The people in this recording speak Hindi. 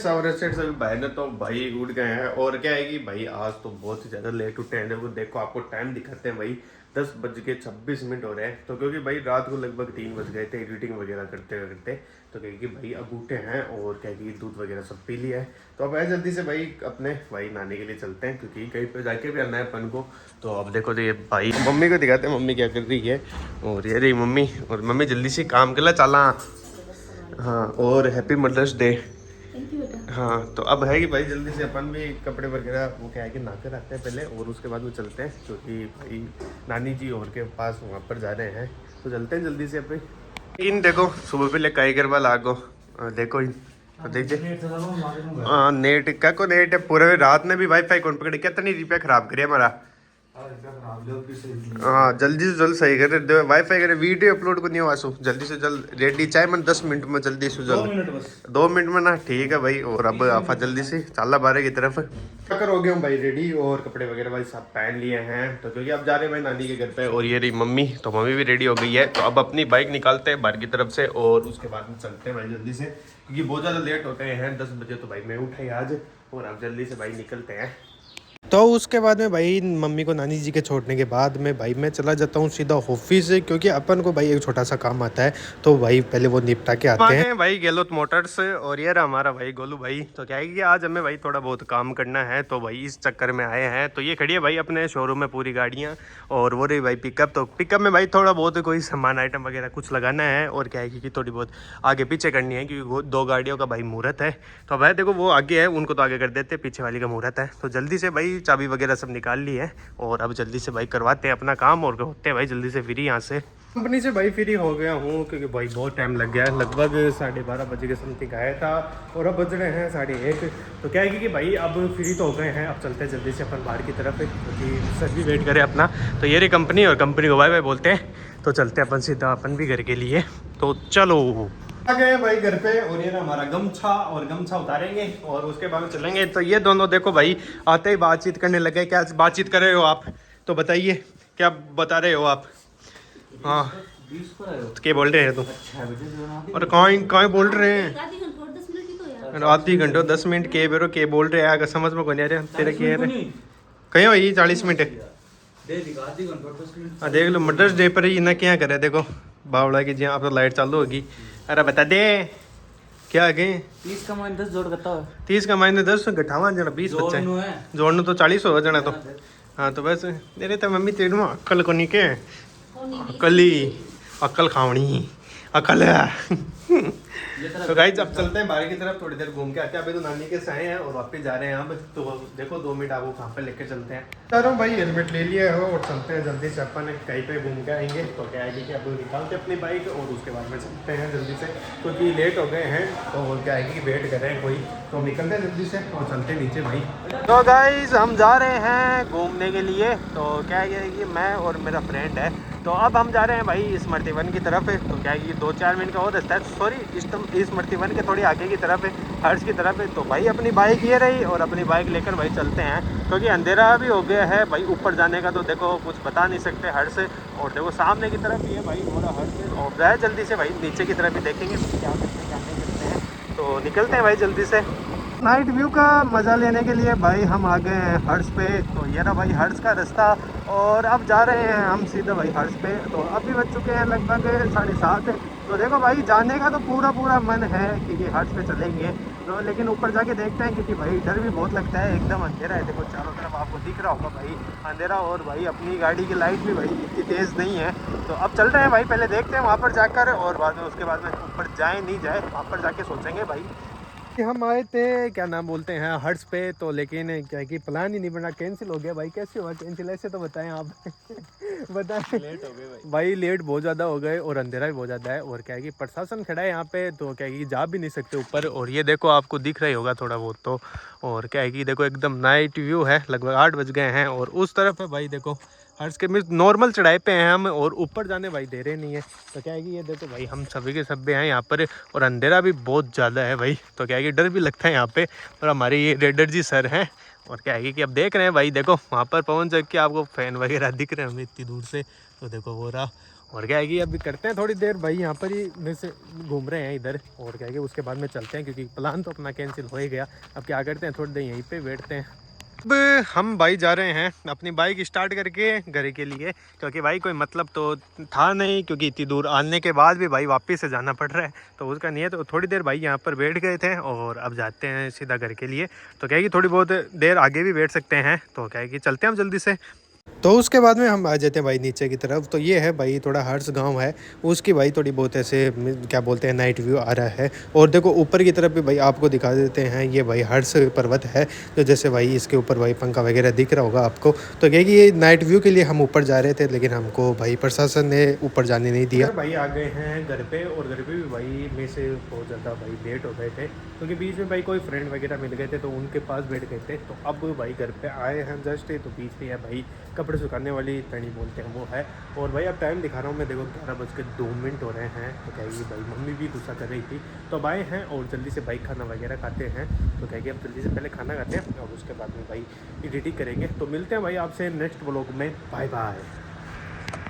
सवेरे से सभी भाई ने तो भाई उठ गए हैं। और क्या है कि भाई आज तो बहुत ही ज़्यादा लेट उठे हैं। देखो आपको टाइम दिखाते हैं भाई, 10:26 हो रहे हैं। तो क्योंकि भाई रात को लगभग 3 बज गए थे एडिटिं वगैरह करते करते। तो क्या है कि भाई अब उठे हैं और क्या है कि दूध वगैरह सब पी लिया है। तो अब आए जल्दी से भाई अपने भाई नानी के लिए चलते हैं, क्योंकि कहीं पे जाके भी आना है अपन को। तो अब देखो तो ये भाई मम्मी को दिखाते हैं मम्मी क्या कर रही है। और ये रही मम्मी, और मम्मी जल्दी से काम के लिए चला। हाँ, और हैप्पी मदर्स डे। हाँ, तो अब है कि भाई जल्दी से अपन भी कपड़े वगैरह वो क्या है कि नहा कर आते हैं पहले, और उसके बाद में चलते हैं, क्योंकि भाई नानी जी और के पास वहाँ पर जा रहे हैं। तो चलते हैं जल्दी से अपने। इन देखो सुबह पहले कई करवा लागो, देखो इन देखिए। हाँ नेट क्या को नेट है पूरे रात ने भी वाईफाई कौन पकड़े, कितनी रुपया खराब करे हमारा। हाँ जल्दी से जल्द सही करे वाईफाई करे, वीडियो अपलोड को नहीं वासु जल्दी से जल्द रेडी चाहे मैं 10 मिनट में जल्दी से जल्द 2 मिनट में ना, ठीक है भाई। और अब आफा जल्दी से चाला बारह की तरफ कर हो गया हूँ भाई रेडी, और कपड़े वगैरह भाई सब पहन लिए हैं। तो क्योंकि अब जा रहे हैं भाई नानी के घर पे। और ये रही मम्मी, तो मम्मी भी रेडी हो गई है। तो अब अपनी बाइक निकालते हैं बाहर की तरफ से, और उसके बाद में चलते हैं भाई जल्दी से, क्योंकि बहुत ज़्यादा लेट हो गए हैं। 10 बजे तो भाई मैं उठा ही आज, और अब जल्दी से भाई निकलते हैं। तो उसके बाद में भाई मम्मी को नानी जी के छोड़ने के बाद में भाई मैं चला जाता हूँ सीधा ऑफिस से, क्योंकि अपन को भाई एक छोटा सा काम आता है। तो भाई पहले वो निपटा के आते हैं भाई गहलोत मोटर्स। और ये रहा हमारा भाई गोलू भाई। तो क्या है कि आज हमें भाई थोड़ा बहुत काम करना है, तो भाई इस चक्कर में आए हैं। तो ये खड़ी है भाई अपने शोरूम में पूरी गाड़ियाँ, और वो रही भाई पिकअप। तो पिकअप में भाई थोड़ा बहुत कोई सामान आइटम वगैरह कुछ लगाना है, और क्या है कि थोड़ी बहुत आगे पीछे करनी है, क्योंकि 2 गाड़ियों का भाई मुहूर्त है। तो भाई देखो वो आगे है, उनको तो आगे कर देते, पीछे वाली का मुहूर्त है। तो जल्दी से भाई चाबी वगैरह सब निकाल ली है, और अब जल्दी से भाई करवाते हैं अपना काम, और होते हैं भाई जल्दी से फ्री यहाँ से। कंपनी से भाई फ्री हो गया हूँ, क्योंकि भाई बहुत टाइम लग गया है। लगभग 12:30 बजे के समथिंग आया था, और अब बज रहे हैं 1:30। तो क्या है कि भाई अब फ्री तो हो गए हैं, अब चलते हैं जल्दी से अपन बाहर की तरफ, क्योंकि सर भी वेट करें अपना। तो ये रही कंपनी, और कंपनी को बाय बाय बोलते हैं। तो चलते हैं अपन सीधा अपन भी घर के लिए। तो चलो आ गए भाई घर पे, और ये ना हमारा गमछा, और गमछा उतारेंगे और उसके बाद चलेंगे। तो ये दोनों देखो भाई आते ही बातचीत करने लगे। क्या बातचीत कर रहे हो आप, तो बताइए क्या बता रहे हो आप। हाँ तो क्या बोल रहे हैं तुम, और कहाँ बोल रहे हैं। आधी घंटे 10 मिनट के बेरो के बोल रहे हैं, अगर समझ में को नहीं आ रहा तेरे क्या है कहीं भाई 40 मिनट हाँ देख लो मदर्स डे पर ही ना क्या करे। देखो बावड़ा की जी आप तो लाइट चालू होगी। अरे बता दे क्या आगे 30 का माइनस 10 जोड़ करता है। 30 का माइनस 10 घटावा जना 20 बच्चे जोड़ने तो 40 हो जाना। तो हाँ तो बस तेरे तो मम्मी तेरे में अक्ल को नहीं के अक्ल खावनी अक्ल है। तो गाइस अब चलते हैं बाहर की तरफ, थोड़ी देर घूम के आते हैं। अभी तो नानी के साए हैं और वापस जा रहे हैं अब। तो देखो 2 मिनट आपको कहाँ पे लेके चलते हैं। चारों भाई हेलमेट ले लिया है, और चलते हैं जल्दी से अपन कहीं पे घूम के आएंगे। तो क्या है कि अब निकालते अपनी बाइक, और उसके बाद में चलते हैं जल्दी से, क्योंकि लेट हो गए हैं। तो क्या है कि वेट कर रहे हैं कोई, तो निकलते हैं जल्दी से और चलते नीचे भाई। तो गाइस हम जा रहे हैं घूमने के लिए। तो क्या है कि मैं और मेरा फ्रेंड है, तो अब हम जा रहे हैं भाई स्मृति वन की तरफ। तो क्या है कि 2-4 मिनट का और रास्ता है, सॉरी स्मृति वन के थोड़ी आगे की तरफ है, हर्ष की तरफ है। तो भाई अपनी बाइक ये रही, और अपनी बाइक लेकर भाई चलते हैं, क्योंकि अंधेरा भी हो गया है भाई। ऊपर जाने का तो देखो कुछ बता नहीं सकते हर्ष, और देखो सामने की तरफ ये भाई थोड़ा हर्ष, और जाए जल्दी से भाई नीचे की तरफ भी देखेंगे क्या करते हैं क्या नहीं करते हैं। तो निकलते हैं भाई जल्दी से। नाइट व्यू का मज़ा लेने के लिए भाई हम आ गए हैं हर्ष पे। तो ये रहा भाई हर्ष का रास्ता, और अब जा रहे हैं हम सीधा भाई हर्ष पे। तो अभी बज चुके हैं लगभग 7:30। तो देखो भाई जाने का तो पूरा मन है, क्योंकि हर्ष पे चलेंगे। तो लेकिन ऊपर जाके देखते हैं, क्योंकि भाई डर भी बहुत लगता है। एकदम अंधेरा है, देखो चारों तरफ आपको दिख रहा होगा भाई अंधेरा, और भाई अपनी गाड़ी की लाइट भी भाई इतनी तेज़ नहीं है। तो अब चल रहे हैं भाई, पहले देखते हैं वहाँ पर जाकर, और बाद में उसके बाद में ऊपर जाए नहीं जाए वहाँ पर जाके सोचेंगे भाई। कि हम आए थे क्या नाम बोलते हैं हर्ष पे, तो लेकिन क्या है कि प्लान ही नहीं बना, कैंसिल हो गया भाई। कैसे हुआ कैंसिल, ऐसे तो बताएं आप। बताएं लेट हो गए भाई लेट बहुत ज़्यादा हो गए, और अंधेरा भी बहुत ज़्यादा है। और क्या है कि प्रशासन खड़ा है यहाँ पे, तो क्या है कि जा भी नहीं सकते ऊपर। और ये देखो आपको दिख रहा ही होगा थोड़ा बहुत तो। और क्या है कि देखो एकदम नाइट व्यू है, लगभग 8 बज गए हैं, और उस तरफ है भाई देखो हर्ष के में नॉर्मल चढ़ाई पे हैं हम, और ऊपर जाने भाई दे रहे नहीं है। तो क्या है कि ये देखो भाई हम सभी के सभी हैं यहाँ पर, और अंधेरा भी बहुत ज़्यादा है भाई। तो क्या है कि डर भी लगता है यहाँ पे, और हमारे ये रेडर जी सर हैं। और क्या है कि अब देख रहे हैं भाई, देखो वहाँ पर पवन चक्की के आपको फैन वगैरह दिख रहे हैं हमें इतनी दूर से। तो देखो वो रहा, और क्या है कि अभी करते हैं थोड़ी देर भाई, यहाँ पर ही में से घूम रहे हैं इधर, और क्या है कि उसके बाद में चलते हैं क्योंकि प्लान तो अपना कैंसिल हो ही गया। अब क्या करते हैं, थोड़ी देर यहीं पे बैठते हैं। अब हम भाई जा रहे हैं अपनी बाइक स्टार्ट करके घर के लिए, क्योंकि भाई कोई मतलब तो था नहीं, क्योंकि इतनी दूर आने के बाद भी भाई वापस से जाना पड़ रहा है, तो उसका नहीं है। तो थोड़ी देर भाई यहाँ पर बैठ गए थे और अब जाते हैं सीधा घर के लिए। तो क्या है कि थोड़ी बहुत देर आगे भी बैठ सकते हैं, तो क्या है कि चलते हैं हम जल्दी से। तो उसके बाद में हम आ जाते हैं भाई नीचे की तरफ। तो ये है भाई थोड़ा हर्ष गांव है, उसकी भाई थोड़ी बहुत ऐसे क्या बोलते हैं नाइट व्यू आ रहा है। और देखो ऊपर की तरफ भी भाई आपको दिखा देते हैं, ये भाई हर्ष पर्वत है, जो जैसे भाई इसके ऊपर भाई पंखा वगैरह दिख रहा होगा आपको। तो क्या कि ये नाइट व्यू के लिए हम ऊपर जा रहे थे, लेकिन हमको भाई प्रशासन ने ऊपर जाने नहीं दिया। भाई आ गए हैं घर पे, और घर पे भी भाई में से बहुत ज़्यादा भाई लेट हो गए थे, क्योंकि बीच में भाई कोई फ्रेंड वगैरह मिल गए थे तो उनके पास बैठ गए थे। तो अब भाई घर पे आए हैं जस्ट, तो बीच में है भाई कपड़े सुखाने वाली तनी बोलते हैं वो है। और भाई अब टाइम दिखा रहा हूँ मैं, देखो 11:02 हो रहे हैं। तो क्या ये भाई मम्मी भी गुस्सा कर रही थी, तो अब आए हैं और जल्दी से भाई खाना वगैरह खाते हैं। तो क्या कि अब जल्दी से पहले खाना खाते हैं और उसके बाद में भाई एडिटिंग करेंगे। तो मिलते हैं भाई आपसे नेक्स्ट व्लॉग में, बाय बाय।